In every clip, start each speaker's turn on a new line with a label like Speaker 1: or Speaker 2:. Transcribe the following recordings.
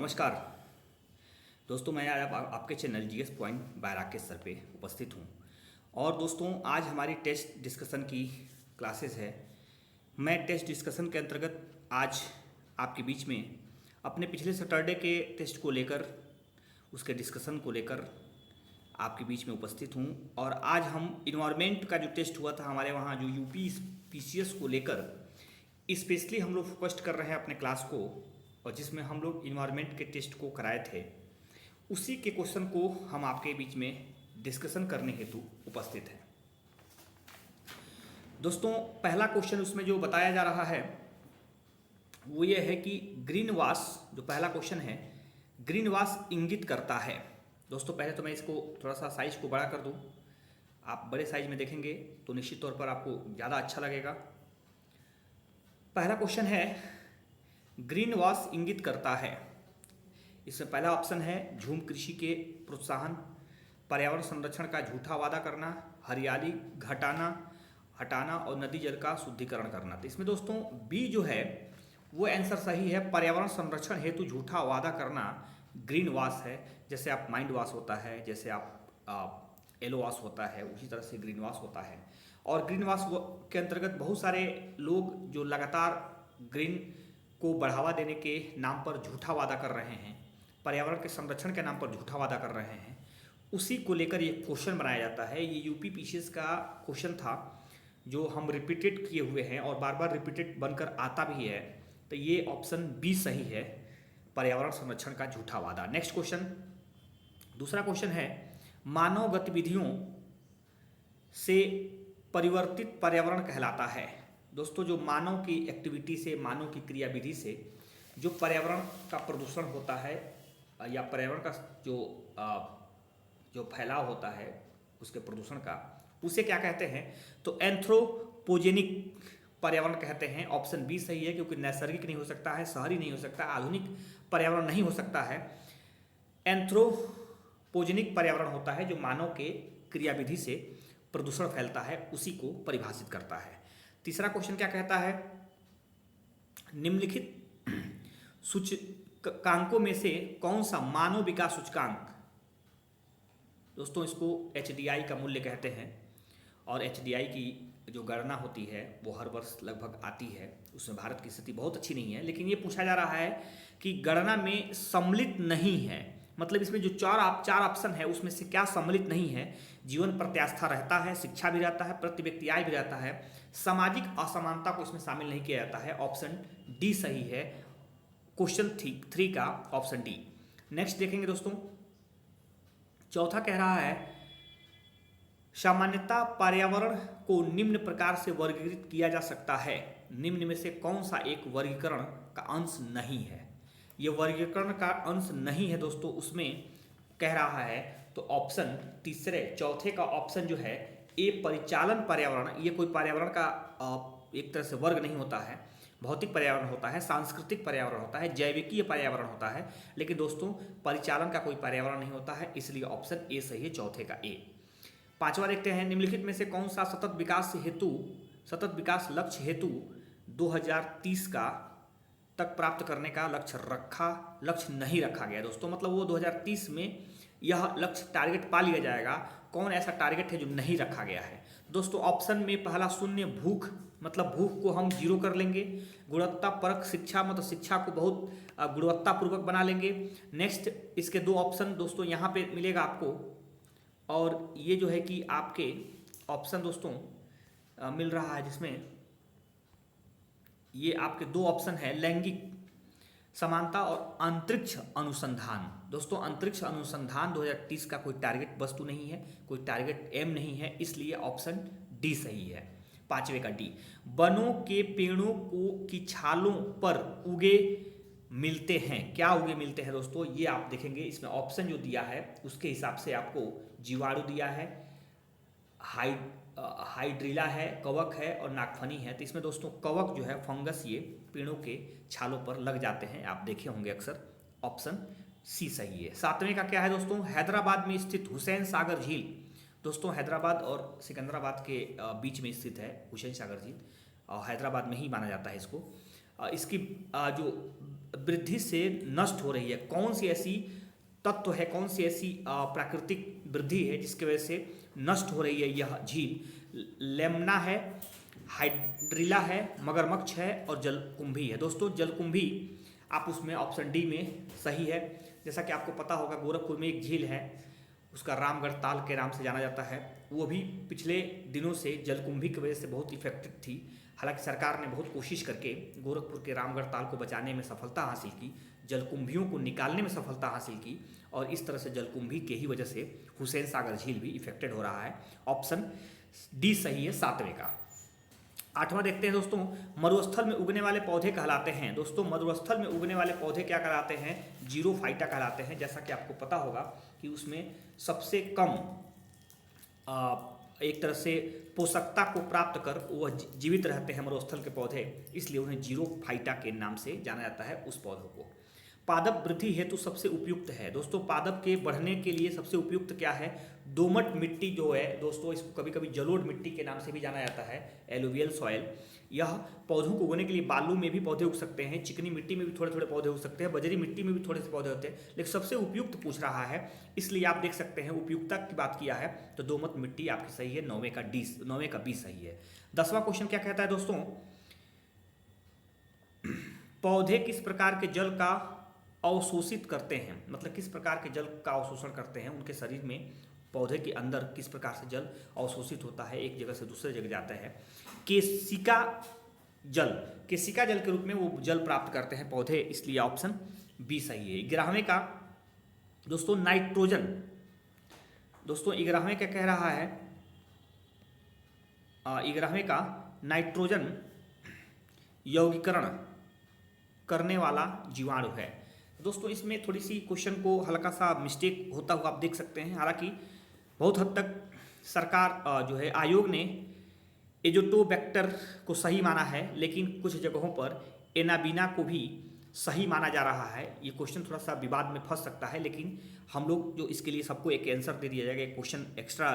Speaker 1: नमस्कार दोस्तों, मैं आज आपके channel GS point by Rakesh sir पे उपस्थित हूँ। और दोस्तों, आज हमारी टेस्ट डिस्कशन की क्लासेस है। मैं टेस्ट डिस्कशन के अंतर्गत आज आपके बीच में अपने पिछले सैटरडे के टेस्ट को लेकर, उसके डिस्कशन को लेकर आपके बीच में उपस्थित हूँ। और आज हम इन्वायरमेंट का जो टेस्ट हुआ था हमारे वहाँ, जो यूपी पीसीएस को लेकर स्पेशली हम लोग फोकस्ड कर रहे हैं अपने क्लास को, और जिसमें हम लोग इन्वायरमेंट के टेस्ट को कराए थे, उसी के क्वेश्चन को हम आपके बीच में डिस्कशन करने हेतु उपस्थित हैं। दोस्तों, पहला क्वेश्चन उसमें जो बताया जा रहा है वो ये है कि ग्रीन वॉश, जो पहला क्वेश्चन है, ग्रीन वॉश इंगित करता है। दोस्तों, पहले तो मैं इसको थोड़ा सा साइज को बड़ा कर दूं। आप बड़े साइज में देखेंगे तो निश्चित तौर पर आपको ज़्यादा अच्छा लगेगा। पहला क्वेश्चन है, ग्रीन वॉश इंगित करता है। इसमें पहला ऑप्शन है झूम कृषि के प्रोत्साहन, पर्यावरण संरक्षण का झूठा वादा करना, हरियाली हटाना और नदी जल का शुद्धिकरण करना। तो इसमें दोस्तों बी जो है वो आंसर सही है। पर्यावरण संरक्षण हेतु झूठा वादा करना ग्रीन वॉश है। जैसे आप माइंड वॉश होता है, जैसे आप येलो वॉश होता है, उसी तरह से ग्रीन वॉश होता है। और ग्रीन वॉश के अंतर्गत बहुत सारे लोग जो लगातार ग्रीन को बढ़ावा देने के नाम पर झूठा वादा कर रहे हैं, पर्यावरण के संरक्षण के नाम पर झूठा वादा कर रहे हैं, उसी को लेकर ये क्वेश्चन बनाया जाता है। ये यूपी पीसीएस का क्वेश्चन था जो हम रिपीटेड किए हुए हैं और बार बार रिपीटेड बनकर आता भी है। तो ये ऑप्शन बी सही है, पर्यावरण संरक्षण का झूठा वादा। नेक्स्ट क्वेश्चन, दूसरा क्वेश्चन है, मानव गतिविधियों से परिवर्तित पर्यावरण कहलाता है। दोस्तों, जो मानव की एक्टिविटी से, मानव की क्रियाविधि से जो पर्यावरण का प्रदूषण होता है या पर्यावरण का जो फैलाव होता है उसके प्रदूषण का, उसे क्या कहते हैं? तो एंथ्रोपोजेनिक पर्यावरण कहते हैं। ऑप्शन बी सही है, क्योंकि नैसर्गिक नहीं हो सकता है, शहरी नहीं हो सकता, आधुनिक पर्यावरण नहीं हो सकता है। एंथ्रोपोजेनिक पर्यावरण होता है जो मानव के क्रियाविधि से प्रदूषण फैलता है, उसी को परिभाषित करता है। तीसरा क्वेश्चन क्या कहता है, निम्नलिखित सूचकांकों में से कौन सा मानव विकास सूचकांक, दोस्तों इसको एचडीआई का मूल्य कहते हैं, और एचडीआई की जो गणना होती है वो हर वर्ष लगभग आती है। उसमें भारत की स्थिति बहुत अच्छी नहीं है, लेकिन ये पूछा जा रहा है कि गणना में सम्मिलित नहीं है, मतलब इसमें जो चार ऑप्शन है उसमें से क्या सम्मिलित नहीं है? जीवन प्रत्यास्था रहता है, शिक्षा भी रहता है, प्रति व्यक्ति आय भी रहता है, सामाजिक असमानता को इसमें शामिल नहीं किया जाता है। ऑप्शन डी सही है, क्वेश्चन 3 का ऑप्शन डी। नेक्स्ट देखेंगे दोस्तों, चौथा कह रहा है, सामान्यतः पर्यावरण को निम्न प्रकार से वर्गीकृत किया जा सकता है, निम्न में से कौन सा एक वर्गीकरण का अंश नहीं है? ये वर्गीकरण का अंश नहीं है दोस्तों, उसमें कह रहा है तो ऑप्शन चौथे का ऑप्शन जो है ए, परिचालन पर्यावरण। ये कोई पर्यावरण का एक तरह से वर्ग नहीं होता है। भौतिक पर्यावरण होता है, सांस्कृतिक पर्यावरण होता है, जैविकीय पर्यावरण होता है, लेकिन दोस्तों परिचालन का कोई पर्यावरण नहीं होता है, इसलिए ऑप्शन ए सही है, चौथे का ए। पांचवा देखते हैं, निम्नलिखित में से कौन सा सतत विकास लक्ष्य हेतु 2030 का तक प्राप्त करने का लक्ष्य नहीं रखा गया? दोस्तों मतलब वो 2030 में यह लक्ष्य टारगेट पा लिया जाएगा। कौन ऐसा टारगेट है जो नहीं रखा गया है? दोस्तों ऑप्शन में पहला शून्य, भूख, मतलब भूख को हम 0 कर लेंगे। गुणवत्ता परक शिक्षा, मतलब शिक्षा को बहुत गुणवत्तापूर्वक बना लेंगे। नेक्स्ट इसके 2 ऑप्शन दोस्तों यहाँ पे मिलेगा आपको, और ये जो है कि आपके ऑप्शन दोस्तों मिल रहा है, जिसमें ये आपके 2 ऑप्शन है, लैंगिक समानता और अंतरिक्ष अनुसंधान। दोस्तों अंतरिक्ष अनुसंधान 2030 का कोई टारगेट वस्तु नहीं है, कोई टारगेट एम नहीं है, इसलिए ऑप्शन डी सही है, पांचवे का डी। वनों के पेड़ों की छालों पर उगे मिलते हैं, क्या उगे मिलते हैं दोस्तों? ये आप देखेंगे, इसमें ऑप्शन जो दिया है उसके हिसाब से आपको जीवाणु दिया है, हाइड्रिला है, कवक है और नागफनी है। तो इसमें दोस्तों कवक जो है, फंगस, ये पेड़ों के छालों पर लग जाते हैं, आप देखे होंगे अक्सर। ऑप्शन सी सही है। सातवें का क्या है दोस्तों, हैदराबाद में स्थित हुसैन सागर झील। दोस्तों हैदराबाद और सिकंदराबाद के बीच में स्थित है हुसैन सागर झील, और हैदराबाद में ही माना जाता है इसको। इसकी जो वृद्धि से नष्ट हो रही है, कौन सी ऐसी तत्व है, कौन सी ऐसी प्राकृतिक वृद्धि है जिसकी वजह से नष्ट हो रही है यह झील? लेमना है, हाइड्रिला है, मगरमच्छ है और जलकुंभी है। दोस्तों जलकुंभी आप उसमें ऑप्शन डी में सही है। जैसा कि आपको पता होगा गोरखपुर में एक झील है, उसका रामगढ़ ताल के नाम से जाना जाता है, वो भी पिछले दिनों से जलकुंभी की वजह से बहुत इफेक्टेड थी। हालांकि सरकार ने बहुत कोशिश करके गोरखपुर के रामगढ़ ताल को बचाने में सफलता हासिल की, जलकुंभियों को निकालने में सफलता हासिल की, और इस तरह से जलकुंभी के ही वजह से हुसैन सागर झील भी इफेक्टेड हो रहा है। ऑप्शन डी सही है 7वें का। 8वां देखते हैं दोस्तों, मरुस्थल में उगने वाले पौधे कहलाते हैं। दोस्तों मरुस्थल में उगने वाले पौधे क्या कहलाते हैं? जीरोफाइटा कहलाते हैं। जैसा कि आपको पता होगा कि उसमें सबसे कम एक तरह से पोषकता को प्राप्त कर वह जीवित रहते हैं मरुस्थल के पौधे, इसलिए उन्हें जीरोफाइटा के नाम से जाना जाता है उस पौधों को। पादप वृद्धि हेतु सबसे उपयुक्त है। दोस्तों पादप के बढ़ने के लिए सबसे उपयुक्त क्या है? दोमट मिट्टी जो है दोस्तों, इसको कभी कभी जलोढ़ मिट्टी के नाम से भी जाना जाता है, एलुवियल सॉइल। यह पौधों को उगने के लिए बालू में भी पौधे उग सकते हैं, चिकनी मिट्टी में भी थोड़े थोड़े पौधे उग सकते हैं, बजरी मिट्टी में भी थोड़े से पौधे होते हैं, लेकिन सबसे उपयुक्त पूछ रहा है, इसलिए आप देख सकते हैं उपयुक्तता की बात किया है तो दोमट मिट्टी आपकी सही है। 9वें का बी सही है। 10वां क्वेश्चन क्या कहता है दोस्तों? पौधे किस प्रकार के जल का अवशोषित करते हैं? मतलब किस प्रकार के जल का अवशोषण करते हैं? उनके शरीर में पौधे के अंदर किस प्रकार से जल अवशोषित होता है, एक जगह से दूसरे जगह जाता है? केशिका जल के रूप में वो जल प्राप्त करते हैं पौधे, इसलिए ऑप्शन बी सही है। 11वें का दोस्तों नाइट्रोजन। दोस्तों 11वें क्या कह रहा है? 11वें का नाइट्रोजन यौगिकरण करने वाला जीवाणु है। दोस्तों इसमें थोड़ी सी क्वेश्चन को हल्का सा मिस्टेक होता हुआ आप देख सकते हैं। हालांकि बहुत हद तक सरकार जो है आयोग ने एजोटोबैक्टर को सही माना है, लेकिन कुछ जगहों पर एनाबीना को भी सही माना जा रहा है। ये क्वेश्चन थोड़ा सा विवाद में फंस सकता है, लेकिन हम लोग जो इसके लिए सबको एक आंसर दे दिया जाएगा, एक क्वेश्चन एक्स्ट्रा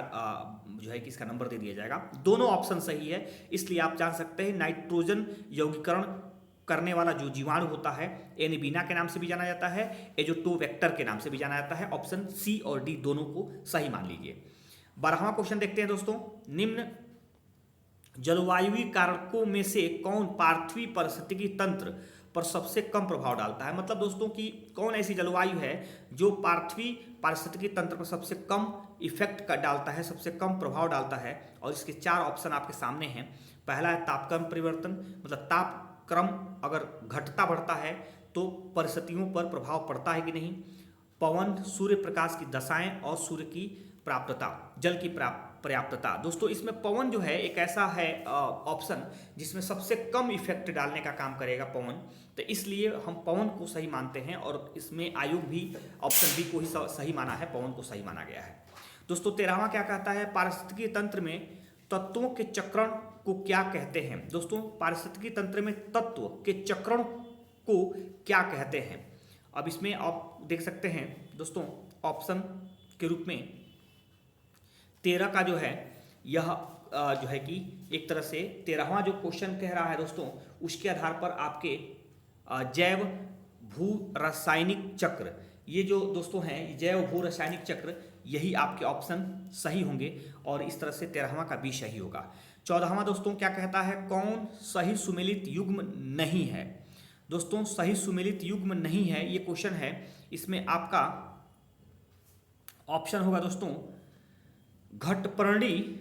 Speaker 1: जो है कि इसका नंबर दे दिया जाएगा। दोनों ऑप्शन सही है, इसलिए आप जान सकते हैं नाइट्रोजन यौगिकरण करने वाला जो जीवाणु होता है एनाबीना के नाम से भी जाना जाता है, एजोटोबैक्टर के नाम से भी जाना जाता है। ऑप्शन सी और डी दोनों को सही मान लीजिए। 12वां क्वेश्चन देखते हैं दोस्तों, निम्न जलवायुवी कारकों में से कौन पार्थिवी पारिस्थितिकी तंत्र पर सबसे कम प्रभाव डालता है? मतलब दोस्तों कि कौन ऐसी जलवायु है जो पार्थिवी पारिस्थितिकी तंत्र पर सबसे कम इफेक्ट डालता है, सबसे कम प्रभाव डालता है? और इसके 4 ऑप्शन आपके सामने हैं। पहला है तापक्रम परिवर्तन, मतलब तापक्रम अगर घटता बढ़ता है तो परिस्थितियों पर प्रभाव पड़ता है कि नहीं। पवन, सूर्य प्रकाश की दशाएं और सूर्य की प्राप्तता, जल की पर्याप्तता। दोस्तों इसमें पवन जो है एक ऐसा है ऑप्शन जिसमें सबसे कम इफेक्ट डालने का काम करेगा पवन, तो इसलिए हम पवन को सही मानते हैं और इसमें आयोग भी ऑप्शन बी को ही सही माना है, पवन को सही माना गया है। दोस्तों 13वां क्या कहता है? पारिस्थितिकी तंत्र में तत्वों के चक्रण को क्या कहते हैं? दोस्तों पारिस्थितिकी तंत्र में तत्व के चक्रण को क्या कहते हैं? अब इसमें आप देख सकते हैं दोस्तों ऑप्शन के रूप में 13 का जो है यह जो है कि एक तरह से 13वां जो क्वेश्चन कह रहा है दोस्तों, उसके आधार पर आपके जैव भू रासायनिक चक्र, ये जो दोस्तों हैं जैव भू रासायनिक चक्र, यही आपके ऑप्शन सही होंगे और इस तरह से 13वां का भी सही होगा। 14वां दोस्तों क्या कहता है? कौन सही सुमेलित युग्म नहीं है? दोस्तों सही सुमेलित युग्म नहीं है ये क्वेश्चन है, इसमें आपका ऑप्शन होगा दोस्तों घटपर्णी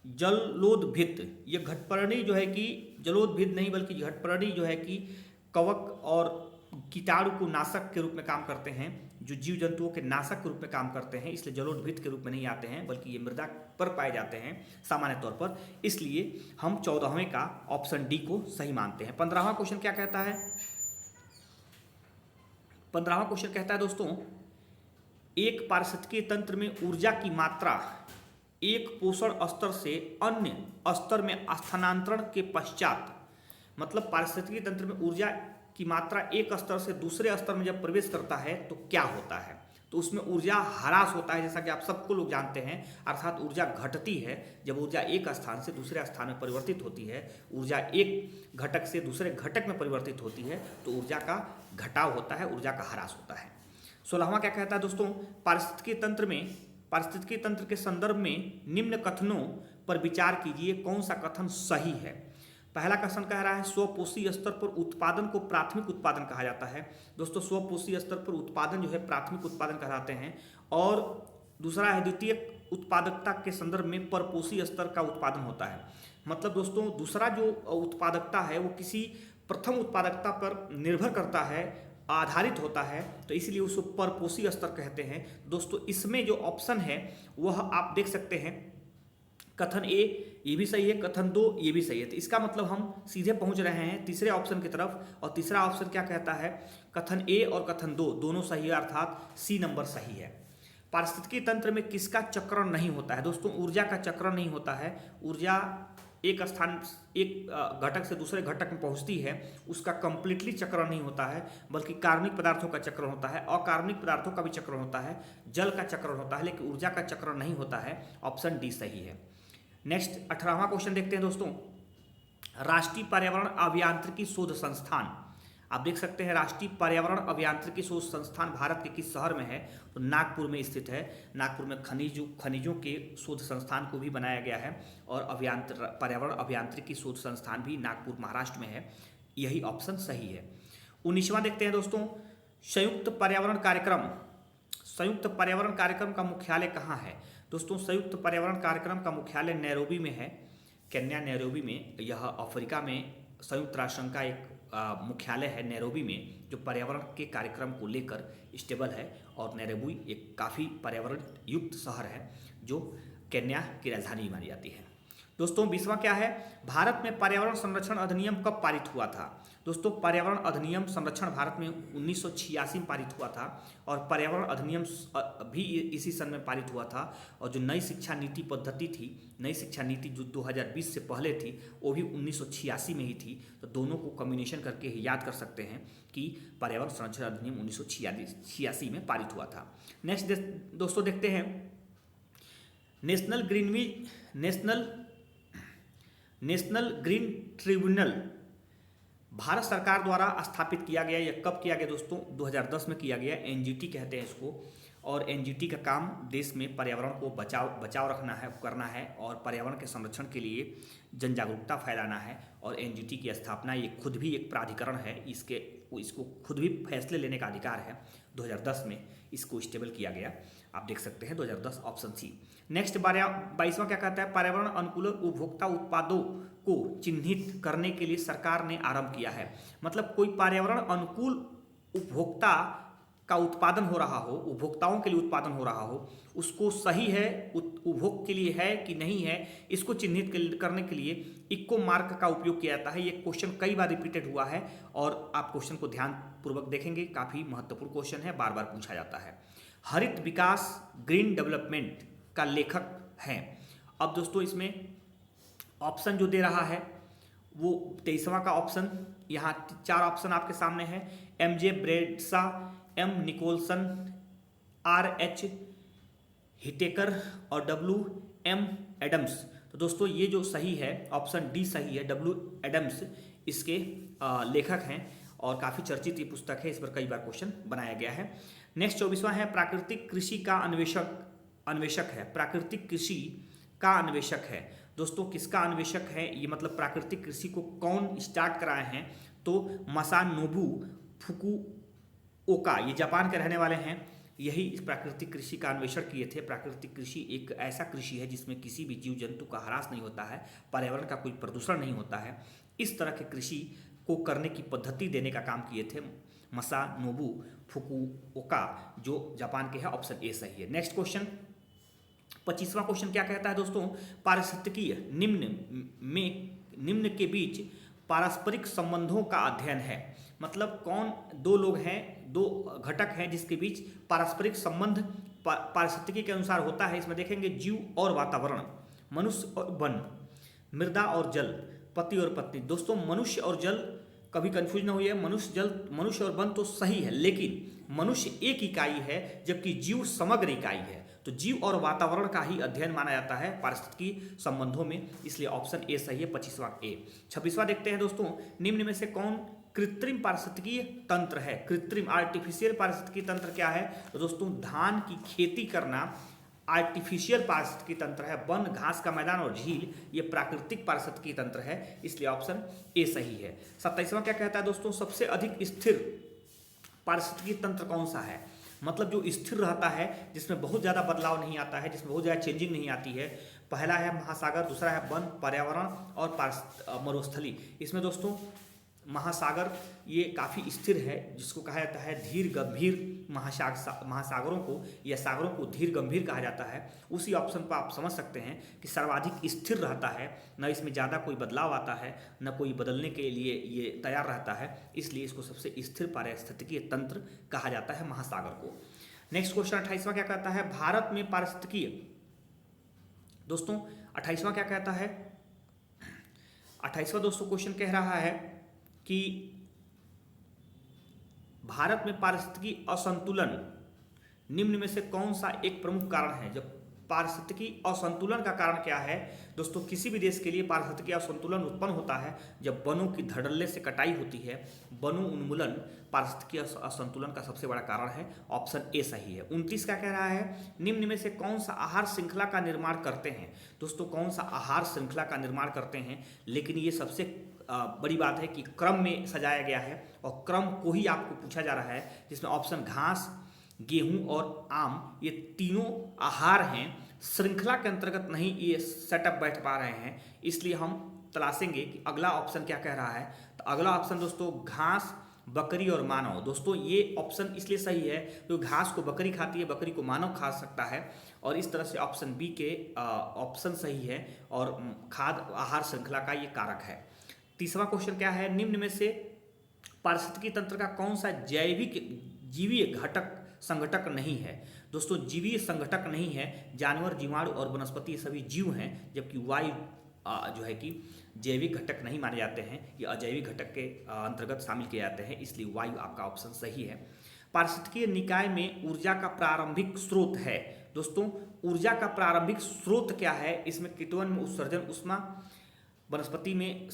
Speaker 1: जलोदभित। ये घटपर्णी जो है कि जलोदभित नहीं बल्कि घटपर्णी जो है कि कवक और कीटाणु को नाशक के रूप में काम करते हैं, जो जीव जंतुओं के नाशक के रूप में काम करते हैं, इसलिए जलोदभित के रूप में नहीं आते हैं बल्कि ये मृदा पर पाए जाते हैं सामान्य तौर पर, इसलिए हम 14वें का ऑप्शन डी को सही मानते हैं। 15वां क्वेश्चन क्या कहता है? 15वां क्वेश्चन कहता है दोस्तों एक पारिस्थितिकीय तंत्र में ऊर्जा की मात्रा एक पोषण स्तर से अन्य स्तर में स्थानांतरण के पश्चात, मतलब पारिस्थितिकीय तंत्र में ऊर्जा की मात्रा एक स्तर से दूसरे स्तर में जब प्रवेश करता है तो क्या होता है? तो उसमें ऊर्जा ह्रास होता है, जैसा कि आप सबको लोग जानते हैं, अर्थात ऊर्जा घटती है। जब ऊर्जा एक स्थान से दूसरे स्थान में परिवर्तित होती है, ऊर्जा एक घटक से दूसरे घटक में परिवर्तित होती है, तो ऊर्जा का घटाव होता है, ऊर्जा का ह्रास होता है। 16वां क्या कहता है दोस्तों, पारिस्थितिकी तंत्र के संदर्भ में निम्न कथनों पर विचार कीजिए, कौन सा कथन सही है। पहला क्वेश्चन कह रहा है स्वपोषी स्तर पर उत्पादन को प्राथमिक उत्पादन कहा जाता है। दोस्तों स्वपोषी स्तर पर उत्पादन जो है प्राथमिक उत्पादन कहलाते हैं। और दूसरा है द्वितीयक उत्पादकता के संदर्भ में परपोषी स्तर का उत्पादन होता है। मतलब दोस्तों दूसरा जो उत्पादकता है वो किसी प्रथम उत्पादकता पर निर्भर करता है, आधारित होता है, तो इसलिए उसको परपोषी स्तर कहते हैं। दोस्तों इसमें जो ऑप्शन है वह आप देख सकते हैं, कथन ए ये भी सही है, कथन 2 ये भी सही है। तो इसका मतलब हम सीधे पहुंच रहे हैं तीसरे ऑप्शन की तरफ, और तीसरा ऑप्शन क्या कहता है, कथन ए और कथन 2 दोनों सही है, अर्थात सी नंबर सही है। पारिस्थितिकी तंत्र में किसका चक्रण नहीं होता है। दोस्तों ऊर्जा का चक्रण नहीं होता है। ऊर्जा एक स्थान एक घटक से दूसरे घटक में पहुंचती है, उसका कंप्लीटली चक्रण नहीं होता है, बल्कि कार्बनिक पदार्थों का चक्रण होता है, अकार्बनिक पदार्थों का भी चक्रण होता है, जल का चक्रण होता है, लेकिन ऊर्जा का चक्रण नहीं होता है। ऑप्शन डी सही है। नेक्स्ट 18वां क्वेश्चन देखते हैं दोस्तों, राष्ट्रीय पर्यावरण अभियांत्रिकी शोध संस्थान, आप देख सकते हैं राष्ट्रीय पर्यावरण अभियांत्रिकी शोध संस्थान भारत के किस शहर में है, तो नागपुर में स्थित है। नागपुर में खनिजों के शोध संस्थान को भी बनाया गया है, और पर्यावरण अभियांत्रिकी शोध संस्थान भी नागपुर महाराष्ट्र में है। यही ऑप्शन सही है। 19वां देखते हैं दोस्तों, संयुक्त पर्यावरण कार्यक्रम का मुख्यालय कहाँ है। दोस्तों संयुक्त पर्यावरण कार्यक्रम का मुख्यालय नैरोबी में है, केन्या नैरोबी में। यह अफ्रीका में संयुक्त राष्ट्र संघ का एक मुख्यालय है नैरोबी में, जो पर्यावरण के कार्यक्रम को लेकर स्टेबल है। और नैरोबी एक काफ़ी पर्यावरण युक्त शहर है, जो केन्या की राजधानी मानी जाती है। दोस्तों 20वां क्या है, भारत में पर्यावरण संरक्षण अधिनियम कब पारित हुआ था। दोस्तों पर्यावरण अधिनियम संरक्षण भारत में 1986 में पारित हुआ था, और पर्यावरण अधिनियम भी इसी सन में पारित हुआ था। और जो नई शिक्षा नीति पद्धति थी, नई शिक्षा नीति जो 2020 से पहले थी, वो भी 1986 में ही थी। तो दोनों को कम्बिनेशन करके ही याद कर सकते हैं कि पर्यावरण संरक्षण अधिनियम 1986 में पारित हुआ था। नेक्स्ट दोस्तों देखते हैं, नेशनल ग्रीन ट्रिब्यूनल भारत सरकार द्वारा स्थापित किया गया। यह कब किया गया दोस्तों, 2010 में किया गया। एनजीटी कहते हैं इसको। और एनजीटी का काम देश में पर्यावरण को बचाव करना है, और पर्यावरण के संरक्षण के लिए जन जागरूकता फैलाना है। और एनजीटी की स्थापना, ये खुद भी एक प्राधिकरण है, इसको खुद भी फैसले लेने का अधिकार है। 2010 में इसको स्टेबल किया गया, आप देख सकते हैं 2010 ऑप्शन सी। नेक्स्ट 22वां क्या कहता है, पर्यावरण अनुकूल उपभोक्ता उत्पादों को चिन्हित करने के लिए सरकार ने आरंभ किया है। मतलब कोई पर्यावरण अनुकूल उपभोक्ता का उत्पादन हो रहा हो, उपभोक्ताओं के लिए उत्पादन हो रहा हो, उसको सही है, उपभोग के लिए है कि नहीं है, इसको चिन्हित करने के लिए इको मार्क का उपयोग किया जाता है। ये क्वेश्चन कई बार रिपीटेड हुआ है, और आप क्वेश्चन को ध्यानपूर्वक देखेंगे, काफ़ी महत्वपूर्ण क्वेश्चन है, बार बार पूछा जाता है। हरित विकास ग्रीन डेवलपमेंट का लेखक हैं। अब दोस्तों इसमें ऑप्शन जो दे रहा है वो 23वां का ऑप्शन, यहाँ 4 ऑप्शन आपके सामने है, MJ ब्रेडसा, M निकोलसन, RH हिटेकर और WM एडम्स। तो दोस्तों ये जो सही है ऑप्शन डी सही है, W एडम्स इसके लेखक हैं, और काफ़ी चर्चित ये पुस्तक है, इस पर कई बार क्वेश्चन बनाया गया है। नेक्स्ट 24वां है, प्राकृतिक कृषि का अन्वेषक है। प्राकृतिक कृषि का अन्वेषक है। दोस्तों किसका अन्वेषक है, ये मतलब प्राकृतिक कृषि को कौन स्टार्ट कराए हैं, तो मसानोबु फुकुओका, ये जापान के रहने वाले हैं, यही इस प्राकृतिक कृषि का अन्वेषण किए थे। प्राकृतिक कृषि एक ऐसा कृषि है जिसमें किसी भी जीव जंतु का ह्रास नहीं होता है, पर्यावरण का कोई प्रदूषण नहीं होता है। इस तरह के कृषि को करने की पद्धति देने का काम किए थे मसानोबु फुकुओका, जो जापान के हैं। ऑप्शन ए सही है। नेक्स्ट क्वेश्चन 25वां क्वेश्चन क्या कहता है दोस्तों, पारिस्थितिकीय निम्न के बीच पारस्परिक संबंधों का अध्ययन है। मतलब कौन दो लोग हैं, दो घटक हैं जिसके बीच पारस्परिक संबंध पारिस्थितिकी के अनुसार होता है। इसमें देखेंगे जीव और वातावरण, मनुष्य और वन, मृदा और जल, पति और पत्नी। दोस्तों मनुष्य और जल कभी कंफ्यूज ना हुई है, मनुष्य जल मनुष्य और वन तो सही है, लेकिन मनुष्य एक इकाई है जबकि जीव समग्र इकाई है। तो जीव और वातावरण का ही अध्ययन माना जाता है पारिस्थितिकी संबंधों में, इसलिए ऑप्शन ए सही है, 25वां ए। 26वां देखते हैं दोस्तों, निम्न में से कौन कृत्रिम पारिस्थितिकीय तंत्र है? कृत्रिम आर्टिफिशियल पारिस्थितिकीय तंत्र क्या है? तो दोस्तों धान की खेती करना आर्टिफिशियल पारिस्थितिकी तंत्र है। वन, घास का मैदान और झील ये प्राकृतिक पारिस्थितिकी तंत्र है, इसलिए ऑप्शन ए सही है। 27वां क्या कहता है दोस्तों, सबसे अधिक स्थिर पारिस्थितिकी तंत्र कौन सा है? मतलब जो स्थिर रहता है, जिसमें बहुत ज़्यादा बदलाव नहीं आता है, जिसमें बहुत ज़्यादा चेंजिंग नहीं आती है। पहला है महासागर, दूसरा है वन, पर्यावरण और मरुस्थली। इसमें दोस्तों महासागर ये काफ़ी स्थिर है, जिसको कहा जाता है धीर गंभीर महासागरों को या सागरों को धीर गंभीर कहा जाता है। उसी ऑप्शन पर आप समझ सकते हैं कि सर्वाधिक स्थिर रहता है, न इसमें ज़्यादा कोई बदलाव आता है, न कोई बदलने के लिए ये तैयार रहता है, इसलिए इसको सबसे स्थिर पारिस्थितिकीय तंत्र कहा जाता है महासागर को। नेक्स्ट क्वेश्चन 28वां क्या कहता है, भारत में पारिस्थितिकीय, दोस्तों 28वां क्या कहता है, 28वां दोस्तों क्वेश्चन कह रहा है कि भारत में पारिस्थितिकी असंतुलन निम्न में से कौन सा एक प्रमुख कारण है? जब पारिस्थितिकी असंतुलन का कारण क्या है दोस्तों, किसी भी देश के लिए पारिस्थितिकी असंतुलन उत्पन्न होता है जब वनों की धड़ल्ले से कटाई होती है। वनों उन्मूलन पारिस्थितिकी असंतुलन का सबसे बड़ा कारण है, ऑप्शन ए सही है। 29 का कह रहा है, निम्न में से कौन सा आहार श्रृंखला का निर्माण करते हैं? दोस्तों कौन सा आहार श्रृंखला का निर्माण करते हैं, लेकिन ये सबसे बड़ी बात है कि क्रम में सजाया गया है और क्रम को ही आपको पूछा जा रहा है, जिसमें ऑप्शन घास, गेहूं और आम ये तीनों आहार हैं, श्रृंखला के अंतर्गत नहीं ये सेटअप बैठ पा रहे हैं, इसलिए हम तलाशेंगे कि अगला ऑप्शन क्या कह रहा है। तो अगला ऑप्शन दोस्तों घास, बकरी और मानव। दोस्तों ये ऑप्शन इसलिए सही है क्योंकि घास को बकरी खाती है, बकरी को मानव खा सकता है, और इस तरह से ऑप्शन बी के ऑप्शन सही है और खाद्य आहार श्रृंखला का ये कारक है। 30वां क्वेश्चन क्या है, निम्न में से पारिस्थितिकी तंत्र का कौन सा जैविक जीवीय घटक संगठक नहीं है? दोस्तों जीवीय संगठक नहीं है, जानवर, जीवाणु और वनस्पति ये सभी जीव हैं, जबकि वायु जो है कि जैविक घटक नहीं माने जाते हैं, ये अजैविक घटक के अंतर्गत शामिल किए जाते हैं, इसलिए वायु आपका ऑप्शन सही है। पारिस्थितिकीय निकाय में ऊर्जा का प्रारंभिक स्रोत है। दोस्तों ऊर्जा का प्रारंभिक स्रोत क्या है? इसमें कीटवन में उत्सर्जन ऊष्मा, वनस्पति में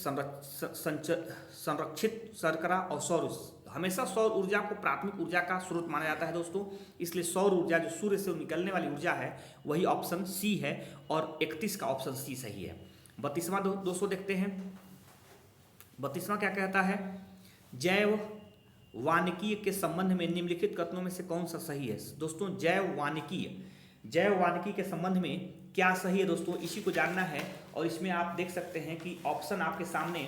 Speaker 1: संरक्षित शर्करा और सौर। हमेशा सौर ऊर्जा को प्राथमिक ऊर्जा का स्रोत माना जाता है दोस्तों, इसलिए सौर ऊर्जा जो सूर्य से निकलने वाली ऊर्जा है वही ऑप्शन सी है और 31 का ऑप्शन सी सही है। 32वां दोस्तों देखते हैं, 32वां क्या कहता है, जैव वानिकीय के संबंध में निम्नलिखित कथनों में से कौन सा सही है? दोस्तों जैव वानिकी के संबंध में क्या सही है दोस्तों, इसी को जानना है। और इसमें आप देख सकते हैं कि ऑप्शन आपके सामने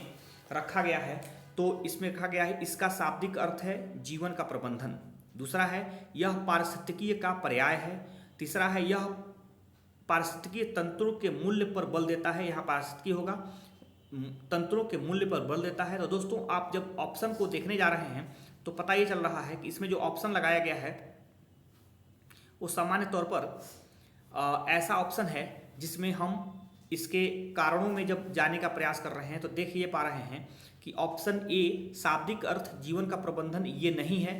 Speaker 1: रखा गया है, तो इसमें रखा गया है इसका शाब्दिक अर्थ है जीवन का प्रबंधन, दूसरा है यह पारिस्थितिकीय का पर्याय है, तीसरा है यह पारिस्थितिकीय तंत्रों के मूल्य पर बल देता है, यहाँ पारिस्थितिकीय होगा, तंत्रों के मूल्य पर बल देता है। तो दोस्तों आप जब ऑप्शन को देखने जा रहे हैं तो पता ये चल रहा है कि इसमें जो ऑप्शन लगाया गया है वो सामान्य तौर पर ऐसा ऑप्शन है जिसमें हम इसके कारणों में जब जाने का प्रयास कर रहे हैं तो देख ये पा रहे हैं कि ऑप्शन ए शाब्दिक अर्थ जीवन का प्रबंधन ये नहीं है,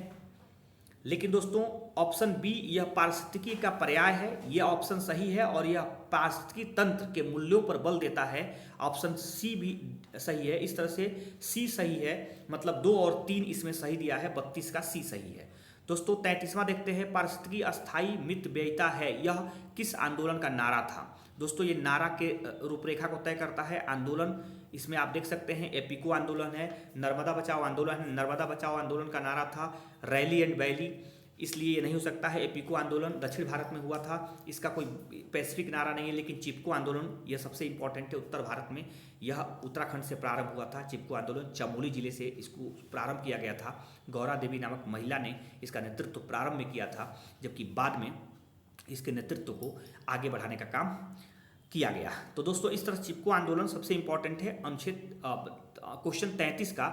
Speaker 1: लेकिन दोस्तों ऑप्शन बी यह पारिस्थितिकी का पर्याय है, यह ऑप्शन सही है और यह पारिस्थितिकी तंत्र के मूल्यों पर बल देता है, ऑप्शन सी भी सही है। इस तरह से सी सही है, मतलब 2 और 3 इसमें सही दिया है, 32 का सी सही है। दोस्तों 33वां देखते हैं, पारिस्थितिकी अस्थायी मितव्ययिता है, यह किस आंदोलन का नारा था? दोस्तों ये नारा के रूपरेखा को तय करता है आंदोलन, इसमें आप देख सकते हैं एपिको आंदोलन है, नर्मदा बचाओ आंदोलन है, नर्मदा बचाओ आंदोलन का नारा था रैली एंड वैली, इसलिए ये नहीं हो सकता है। एपिको आंदोलन दक्षिण भारत में हुआ था, इसका कोई पैसिफिक नारा नहीं है, लेकिन चिपको आंदोलन यह सबसे इंपॉर्टेंट है उत्तर भारत में, यह उत्तराखंड से प्रारंभ हुआ था। चिपको आंदोलन चमोली जिले से इसको प्रारंभ किया गया था, गौरा देवी नामक महिला ने इसका नेतृत्व प्रारंभ में किया था, जबकि बाद में इसके नेतृत्व को आगे बढ़ाने का काम किया गया। तो दोस्तों इस तरह चिपको आंदोलन सबसे इंपॉर्टेंट है। अनुच्छेद क्वेश्चन 33 का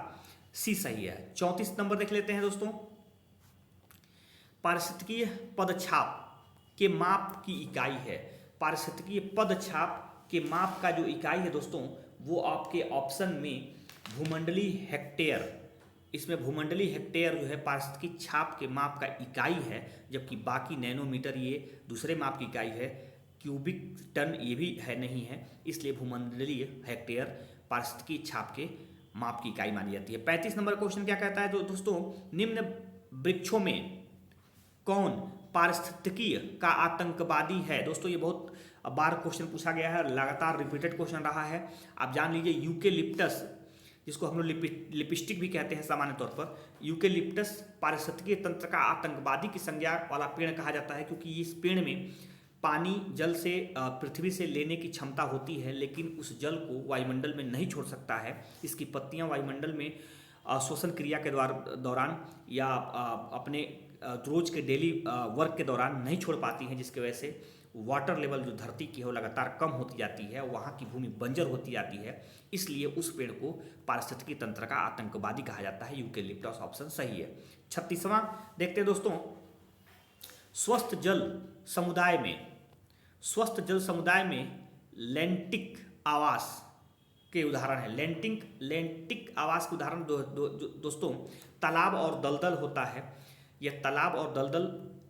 Speaker 1: सी सही है। 34 नंबर देख लेते हैं दोस्तों, पारिस्थितिकीय पदछाप के माप की इकाई है। पारिस्थितिकीय पदछाप के माप का जो इकाई है दोस्तों वो आपके ऑप्शन में भूमंडलीय हेक्टेयर इसमें भूमंडलीय हेक्टेयर जो है पारिस्थितिकी छाप के माप का इकाई है, जबकि बाकी नैनोमीटर ये दूसरे माप की इकाई है। क्यूबिक टन ये भी है नहीं है, इसलिए भूमंडलीय हेक्टेयर पारिस्थितिकी छाप के माप की इकाई मानी जाती है। 35 नंबर क्वेश्चन क्या कहता है तो दोस्तों, निम्न वृक्षों में कौन पारिस्थितिकीय का आतंकवादी है। दोस्तों ये बहुत बार क्वेश्चन पूछा गया है, लगातार रिपीटेड क्वेश्चन रहा है। आप जान लीजिए यूकेलिप्टस, जिसको हम लोग लिपस्टिक भी कहते हैं सामान्य तौर पर, यूकेलिप्टस पारिस्थितिकीय तंत्र का आतंकवादी की संज्ञा वाला पेड़ कहा जाता है, क्योंकि इस पेड़ में पानी जल से पृथ्वी से लेने की क्षमता होती है, लेकिन उस जल को वायुमंडल में नहीं छोड़ सकता है। इसकी पत्तियां वायुमंडल में श्वसन क्रिया के दौरान या अपने रोज के डेली वर्क के दौरान नहीं छोड़ पाती हैं, जिसकी वजह से वाटर लेवल जो धरती की है वो लगातार कम होती जाती है, वहाँ की भूमि बंजर होती जाती है। इसलिए उस पेड़ को पारिस्थितिकी तंत्र का आतंकवादी कहा जाता है। यूकेलिप्टस ऑप्शन सही है। 36वां देखते हैं दोस्तों, स्वस्थ जल समुदाय में लेंटिक आवास के उदाहरण है। लेंटिक आवास के उदाहरण दोस्तों तालाब और दलदल होता है। यह तालाब और दलदल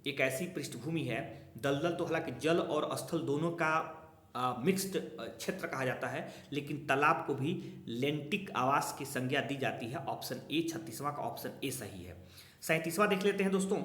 Speaker 1: एक ऐसी पृष्ठभूमि है, दलदल तो हालांकि जल और स्थल दोनों का मिक्स्ड क्षेत्र कहा जाता है, लेकिन तालाब को भी लेंटिक आवास की संज्ञा दी जाती है। ऑप्शन ए 36वां का ऑप्शन ए सही है। 37वां देख लेते हैं दोस्तों,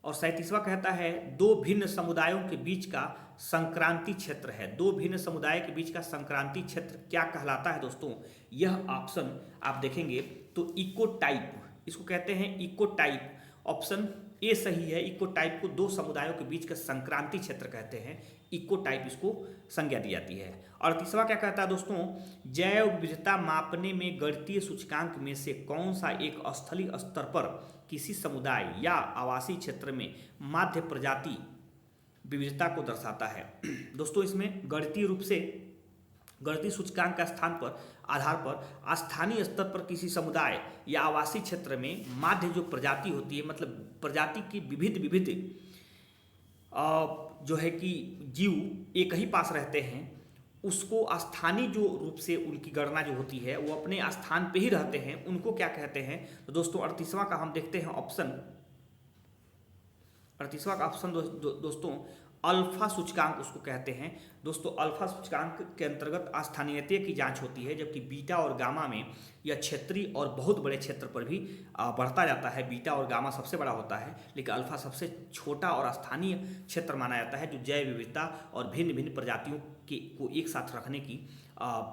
Speaker 1: और 37वां कहता है दो भिन्न समुदायों के बीच का संक्रांति क्षेत्र है। दो भिन्न समुदाय के बीच का संक्रांति क्षेत्र क्या कहलाता है दोस्तों? यह ऑप्शन आप देखेंगे तो इकोटाइप, इसको कहते हैं इकोटाइप। ऑप्शन ए सही है। इकोटाइप को दो समुदायों के बीच का संक्रांति क्षेत्र कहते हैं, इकोटाइप इसको संज्ञा दी जाती है। 38वां क्या कहता है दोस्तों, जैव विविधता मापने में गणितीय सूचकांक में से कौन सा एक स्थलीय स्तर पर किसी समुदाय या आवासीय क्षेत्र में माध्य प्रजाति विविधता को दर्शाता है। दोस्तों इसमें गणितीय रूप से गणितीय सूचकांक का स्थान पर आधार पर स्थानीय स्तर पर किसी समुदाय या आवासीय क्षेत्र में माध्य जो प्रजाति होती है, मतलब प्रजाति की विविध जो है कि जीव एक ही पास रहते हैं, उसको स्थानीय जो रूप से उनकी गणना जो होती है वो अपने स्थान पे ही रहते हैं, उनको क्या कहते हैं। तो दोस्तों 38वां का हम देखते हैं ऑप्शन, 38वां का ऑप्शन दोस्तों अल्फा सूचकांक उसको कहते हैं। दोस्तों अल्फा सूचकांक के अंतर्गत स्थानीयता की जांच होती है, जबकि बीटा और गामा में यह क्षेत्रीय और बहुत बड़े क्षेत्र पर भी बढ़ता जाता है। बीटा और गामा सबसे बड़ा होता है, लेकिन अल्फा सबसे छोटा और स्थानीय क्षेत्र माना जाता है, जो जैव विविधता और भिन्न भिन्न प्रजातियों को एक साथ रखने की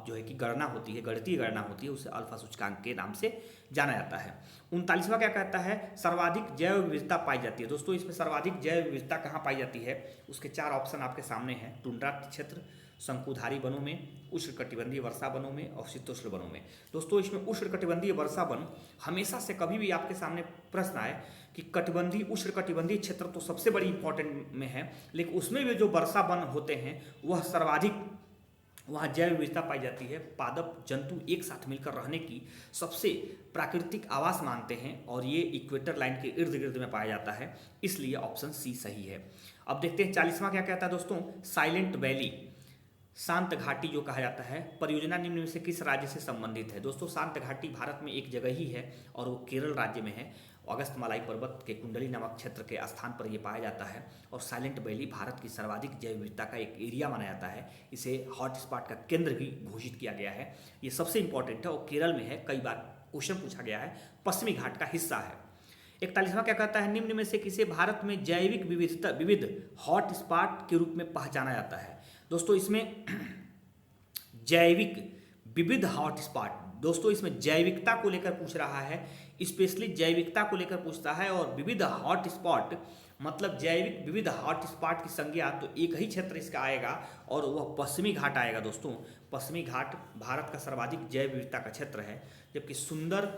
Speaker 1: जो है कि गणना होती है, गणितीय गणना होती है, उसे अल्फा सूचकांक के नाम से जाना जाता है। 39वां क्या कहता है, सर्वाधिक जैव विविधता पाई जाती है। दोस्तों इसमें सर्वाधिक जैव विविधता कहाँ पाई जाती है, उसके 4 ऑप्शन आपके सामने हैं। टुंड्रा क्षेत्र, शंकुधारी वनों में, उष्णकटिबंधीय वर्षा वनों में और शीतोष्ण वनों में। दोस्तों इसमें उष्णकटिबंधीय वर्षा वन हमेशा से कभी भी आपके सामने प्रश्न आए कि कटिबंधीय उष्णकटिबंधीय क्षेत्र तो सबसे बड़ी इंपॉर्टेंट में है, लेकिन उसमें भी जो वर्षा वन होते हैं वह सर्वाधिक वहाँ जैव विविधता पाई जाती है। पादप जंतु एक साथ मिलकर रहने की सबसे प्राकृतिक आवास मानते हैं, और ये इक्वेटर लाइन के इर्द गिर्द में पाया जाता है, इसलिए ऑप्शन सी सही है। अब देखते हैं 40वां क्या कहता है दोस्तों, साइलेंट वैली, शांत घाटी जो कहा जाता है, परियोजना निम्न में से किस राज्य से संबंधित है। दोस्तों शांत घाटी भारत में एक जगह ही है और वो केरल राज्य में है। अगस्तमालाई पर्वत के कुंडली नामक क्षेत्र के स्थान पर यह पाया जाता है, और साइलेंट वैली भारत की सर्वाधिक जैव विविधता का एक एरिया माना जाता है। इसे हॉट स्पॉट का केंद्र भी घोषित किया गया है। ये सबसे इंपॉर्टेंट है और केरल में है, कई बार क्वेश्चन पूछा गया है, पश्चिमी घाट का हिस्सा है। 41वां क्या कहता है, निम्न में से किसे भारत में जैविक विविध हॉट स्पॉट के रूप में पहचाना जाता है। दोस्तों इसमें जैविक विविध हॉट स्पॉट, दोस्तों इसमें जैविकता को लेकर पूछ रहा है, स्पेशली जैविकता को लेकर पूछता है, और विविध हॉट स्पॉट मतलब जैविक विविध हॉट स्पॉट की संज्ञा तो एक ही क्षेत्र इसका आएगा, और वह पश्चिमी घाट आएगा। दोस्तों पश्चिमी घाट भारत का सर्वाधिक जैव विविधता का क्षेत्र है, जबकि सुंदर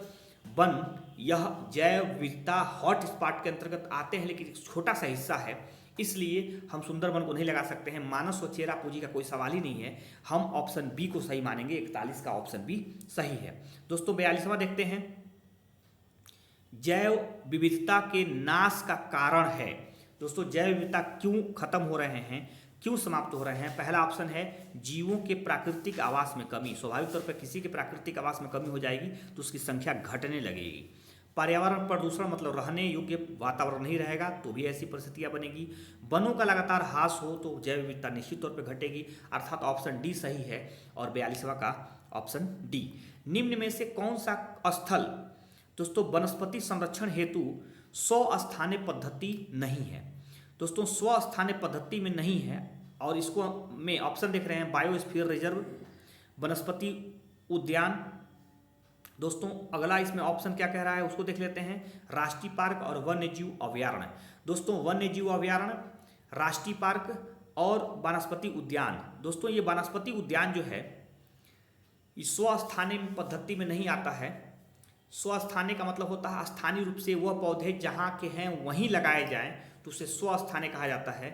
Speaker 1: वन यह जैव विविधता हॉट स्पॉट के अंतर्गत आते हैं, लेकिन एक छोटा सा हिस्सा है, इसलिए हम सुंदरवन को नहीं लगा सकते हैं। मानस और चेरापूंजी का कोई सवाल ही नहीं है, हम ऑप्शन बी को सही मानेंगे। 41 का ऑप्शन बी सही है। दोस्तों 42वां देखते हैं, जैव विविधता के नाश का कारण है। दोस्तों जैव विविधता क्यों खत्म हो रहे हैं, क्यों समाप्त हो रहे हैं? पहला ऑप्शन है जीवों के प्राकृतिक आवास में कमी। स्वाभाविक तौर पर किसी के प्राकृतिक आवास में कमी हो जाएगी तो उसकी संख्या घटने लगेगी। पर्यावरण प्रदूषण मतलब रहने योग्य वातावरण नहीं रहेगा तो भी ऐसी परिस्थितियां बनेगी। वनों का लगातार ह्रास हो तो जैव विविधता निश्चित तौर पर घटेगी, अर्थात ऑप्शन डी सही है और 42वां का ऑप्शन डी। निम्न में से कौन सा स्थल दोस्तों वनस्पति संरक्षण हेतु स्वस्थानीय पद्धति नहीं है? दोस्तों स्वस्थानीय पद्धति में नहीं है और इसको में ऑप्शन देख रहे हैं बायोस्फीयर रिजर्व, वनस्पति उद्यान। दोस्तों अगला इसमें ऑप्शन क्या कह रहा है उसको देख लेते हैं, राष्ट्रीय पार्क और वन्यजीव अभयारण्य। दोस्तों वन्यजीव अभयारण्य, राष्ट्रीय पार्क और वनस्पति उद्यान। दोस्तों ये वनस्पति उद्यान जो है इस स्वस्थानीय पद्धति में नहीं आता है। स्वस्थानीय का मतलब होता है स्थानीय रूप से वह पौधे जहाँ के हैं वहीं लगाए जाएं तो उसे स्वस्थानीय कहा जाता है।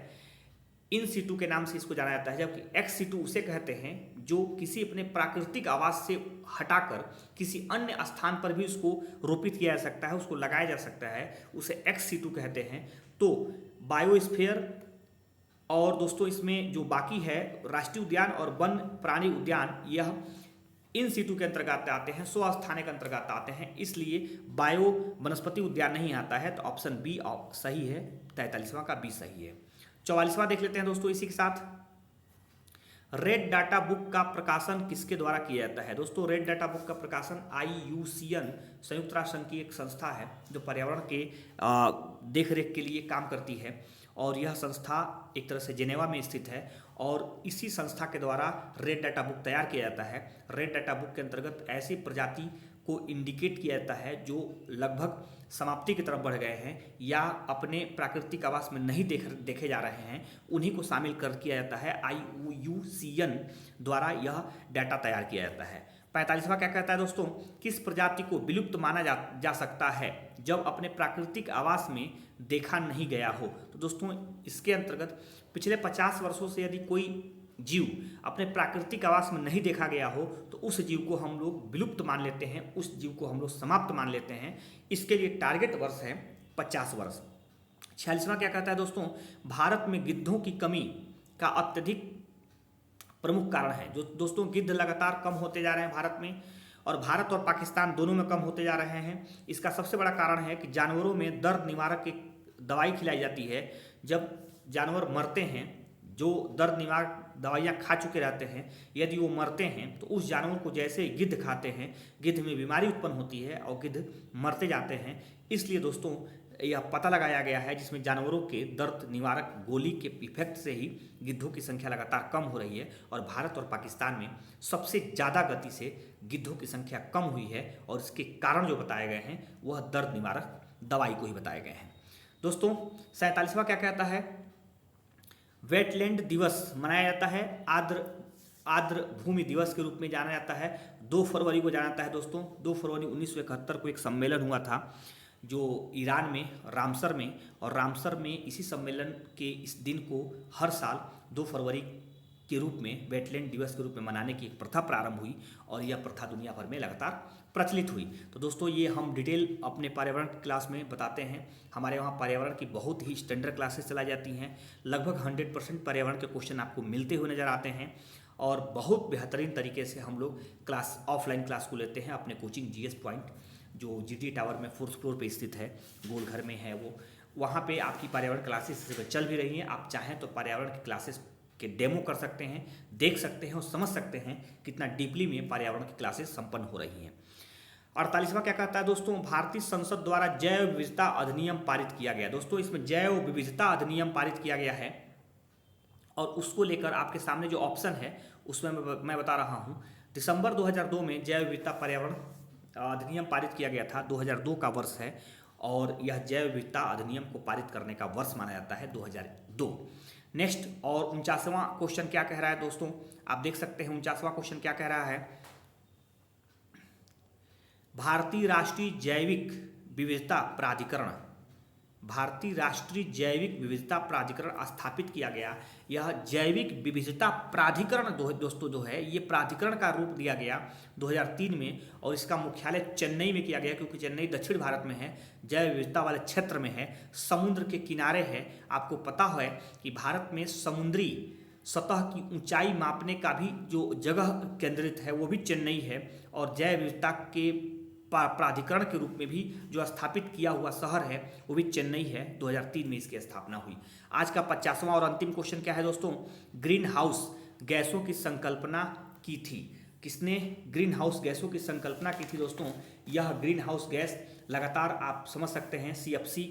Speaker 1: इन सीटू के नाम से इसको जाना जाता है, जबकि एक्स सीटू उसे कहते हैं जो किसी अपने प्राकृतिक आवास से हटाकर किसी अन्य स्थान पर भी उसको रोपित किया जा सकता है, उसको लगाया जा सकता है, उसे एक्स सीटू कहते हैं। तो बायोस्फीयर और दोस्तों इसमें जो बाकी है राष्ट्रीय उद्यान और वन प्राणी उद्यान, यह इन सीटू के अंतर्गत आते हैं, स्वस्थानीय के अंतर्गत आते हैं, इसलिए बायो वनस्पति उद्यान नहीं आता है। तो ऑप्शन बी सही है, 43वां का बी सही है। 44वां देख लेते हैं दोस्तों इसी के साथ, रेड डाटा बुक का प्रकाशन किसके द्वारा किया जाता है? दोस्तों रेड डाटा बुक का प्रकाशन IUCN संयुक्त राष्ट्र संघ की एक संस्था है जो पर्यावरण के देखरेख के लिए काम करती है और यह संस्था एक तरह से जेनेवा में स्थित है और इसी संस्था के द्वारा रेड डाटा बुक तैयार किया जाता है। रेड डाटा बुक के अंतर्गत ऐसी प्रजाति को इंडिकेट किया जाता है जो लगभग समाप्ति की तरफ बढ़ गए हैं या अपने प्राकृतिक आवास में नहीं देखे जा रहे हैं, उन्हीं को शामिल कर किया जाता है। IUCN द्वारा यह डाटा तैयार किया जाता है। 45वां क्या कहता है दोस्तों, किस प्रजाति को विलुप्त माना जा सकता है जब अपने प्राकृतिक आवास में देखा नहीं गया हो? तो दोस्तों इसके अंतर्गत पिछले 50 वर्षों से यदि कोई जीव अपने प्राकृतिक आवास में नहीं देखा गया हो तो उस जीव को हम लोग विलुप्त मान लेते हैं, उस जीव को हम लोग समाप्त मान लेते हैं। इसके लिए टारगेट वर्ष है 50 वर्ष। 46वां क्या कहता है दोस्तों, भारत में गिद्धों की कमी का अत्यधिक प्रमुख कारण है। जो दोस्तों गिद्ध लगातार कम होते जा रहे हैं भारत में और भारत और पाकिस्तान दोनों में कम होते जा रहे हैं। इसका सबसे बड़ा कारण है कि जानवरों में दर्द निवारक की दवाई खिलाई जाती है। जब जानवर मरते हैं, जो दर्द निवारक दवाइयाँ खा चुके रहते हैं, यदि वो मरते हैं तो उस जानवर को जैसे गिद्ध खाते हैं, गिद्ध में बीमारी उत्पन्न होती है और गिद्ध मरते जाते हैं। इसलिए दोस्तों यह पता लगाया गया है जिसमें जानवरों के दर्द निवारक गोली के इफेक्ट से ही गिद्धों की संख्या लगातार कम हो रही है और भारत और पाकिस्तान में सबसे ज़्यादा गति से गिद्धों की संख्या कम हुई है और इसके कारण जो बताए गए हैं वह दर्द निवारक दवाई को ही बताए गए हैं। दोस्तों 47वां क्या कहता है, वेटलैंड दिवस मनाया जाता है आर्द्र भूमि दिवस के रूप में जाना जाता है। 2 फरवरी को जाना जाता है दोस्तों। 2 फरवरी 1971 को एक सम्मेलन हुआ था जो ईरान में रामसर में, और रामसर में इसी सम्मेलन के इस दिन को हर साल 2 फरवरी के रूप में वेटलैंड दिवस के रूप में मनाने की एक प्रथा प्रारंभ हुई और यह प्रथा दुनिया भर में लगातार प्रचलित हुई। तो दोस्तों ये हम डिटेल अपने पर्यावरण क्लास में बताते हैं। हमारे वहाँ पर्यावरण की बहुत ही स्टैंडर्ड क्लासेस चलाई जाती हैं। लगभग 100% पर्यावरण के क्वेश्चन आपको मिलते हुए नज़र आते हैं और बहुत बेहतरीन तरीके से हम लोग क्लास ऑफलाइन क्लास को लेते हैं। अपने कोचिंग GS पॉइंट जो GT टावर में 4th फ्लोर पे स्थित है, गोल घर में है वो, वहाँ पे आपकी पर्यावरण क्लासेस चल भी रही हैं। आप चाहें तो पर्यावरण की क्लासेस के डेमो कर सकते हैं, देख सकते हैं और समझ सकते हैं कितना डीपली में पर्यावरण की क्लासेस संपन्न हो रही हैं। 48वां क्या कहता है दोस्तों, भारतीय संसद द्वारा जैव विविधता अधिनियम पारित किया गया। दोस्तों इसमें जैव विविधता अधिनियम पारित किया गया है और उसको लेकर आपके सामने जो ऑप्शन है उसमें मैं बता रहा हूँ। दिसंबर 2002 में जैव विविधता पर्यावरण अधिनियम पारित किया गया था। 2002 का वर्ष है और यह जैव विविधता अधिनियम को पारित करने का वर्ष माना जाता है 2002। नेक्स्ट और 49वां क्वेश्चन क्या कह रहा है दोस्तों, आप देख सकते हैं 49वां क्वेश्चन क्या कह रहा है, भारतीय राष्ट्रीय जैविक विविधता प्राधिकरण, भारतीय राष्ट्रीय जैविक विविधता प्राधिकरण स्थापित किया गया। यह जैविक विविधता प्राधिकरण दोस्तों जो है ये प्राधिकरण का रूप दिया गया 2003 में और इसका मुख्यालय चेन्नई में किया गया क्योंकि चेन्नई दक्षिण भारत में है, जैव विविधता वाले क्षेत्र में है, समुद्र के किनारे है। आपको पता है कि भारत में समुद्री सतह की ऊंचाई मापने का भी जो जगह केंद्रित है वो भी चेन्नई है, और जैव विविधता के प्राधिकरण के रूप में भी जो स्थापित किया हुआ शहर है वो भी चेन्नई है। 2003 में इसकी स्थापना हुई। आज का 50वां और अंतिम क्वेश्चन क्या है दोस्तों? ग्रीन हाउस गैसों की संकल्पना की थी। किसने ग्रीन हाउस गैसों की संकल्पना की थी दोस्तों? यह ग्रीन हाउस गैस लगातार आप समझ सकते हैं CFC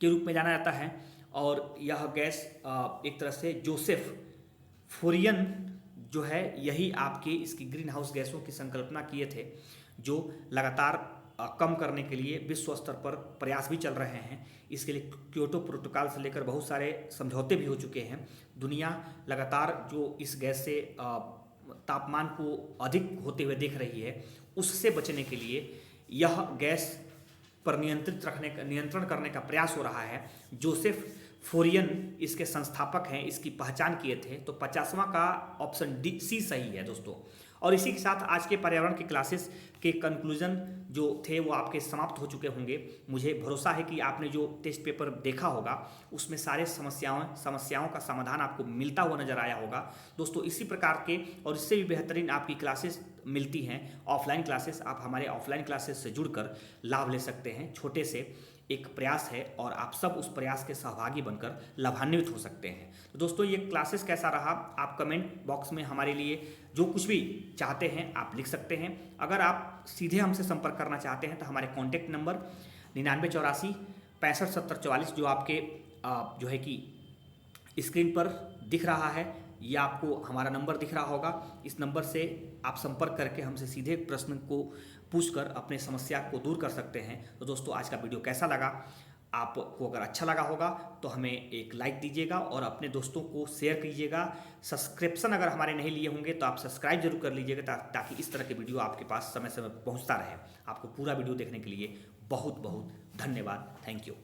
Speaker 1: के रूप में जाना जाता है, और यह गैस एक तरह से जोसेफ फोरियन जो है यही आपके इसकी ग्रीन हाउस गैसों की संकल्पना किए थे, जो लगातार कम करने के लिए विश्व स्तर पर प्रयास भी चल रहे हैं। इसके लिए क्योटो प्रोटोकॉल से लेकर बहुत सारे समझौते भी हो चुके हैं। दुनिया लगातार जो इस गैस से तापमान को अधिक होते हुए देख रही है, उससे बचने के लिए यह गैस पर नियंत्रण करने का प्रयास हो रहा है। जोसेफ फोरियन इसके संस्थापक हैं, इसकी पहचान किए थे। तो 50वां का ऑप्शन C सही है दोस्तों। और इसी के साथ आज के पर्यावरण की क्लासेस के कंक्लूजन जो थे वो आपके समाप्त हो चुके होंगे। मुझे भरोसा है कि आपने जो टेस्ट पेपर देखा होगा उसमें सारे समस्याओं का समाधान आपको मिलता हुआ नजर आया होगा दोस्तों। इसी प्रकार के और इससे भी बेहतरीन आपकी क्लासेस मिलती हैं, ऑफलाइन क्लासेस। आप हमारे ऑफलाइन क्लासेस से जुड़कर लाभ ले सकते हैं। छोटे से एक प्रयास है और आप सब उस प्रयास के सहभागी बनकर लाभान्वित हो सकते हैं। तो दोस्तों ये क्लासेस कैसा रहा, आप कमेंट बॉक्स में हमारे लिए जो कुछ भी चाहते हैं आप लिख सकते हैं। अगर आप सीधे हमसे संपर्क करना चाहते हैं तो हमारे कॉन्टैक्ट नंबर 9984 65 70 44 जो आपके जो है कि स्क्रीन पर दिख रहा है, या आपको हमारा नंबर दिख रहा होगा। इस नंबर से आप संपर्क करके हमसे सीधे प्रश्न को पूछकर अपने समस्या को दूर कर सकते हैं। तो दोस्तों आज का वीडियो कैसा लगा? आपको अगर अच्छा लगा होगा तो हमें एक लाइक दीजिएगा और अपने दोस्तों को शेयर कीजिएगा। सब्सक्रिप्शन अगर हमारे नहीं लिए होंगे तो आप सब्सक्राइब जरूर कर लीजिएगा, ताकि इस तरह के वीडियो आपके पास समय समय पर पहुंचता रहे। आपको पूरा वीडियो देखने के लिए बहुत बहुत धन्यवाद। Thank you.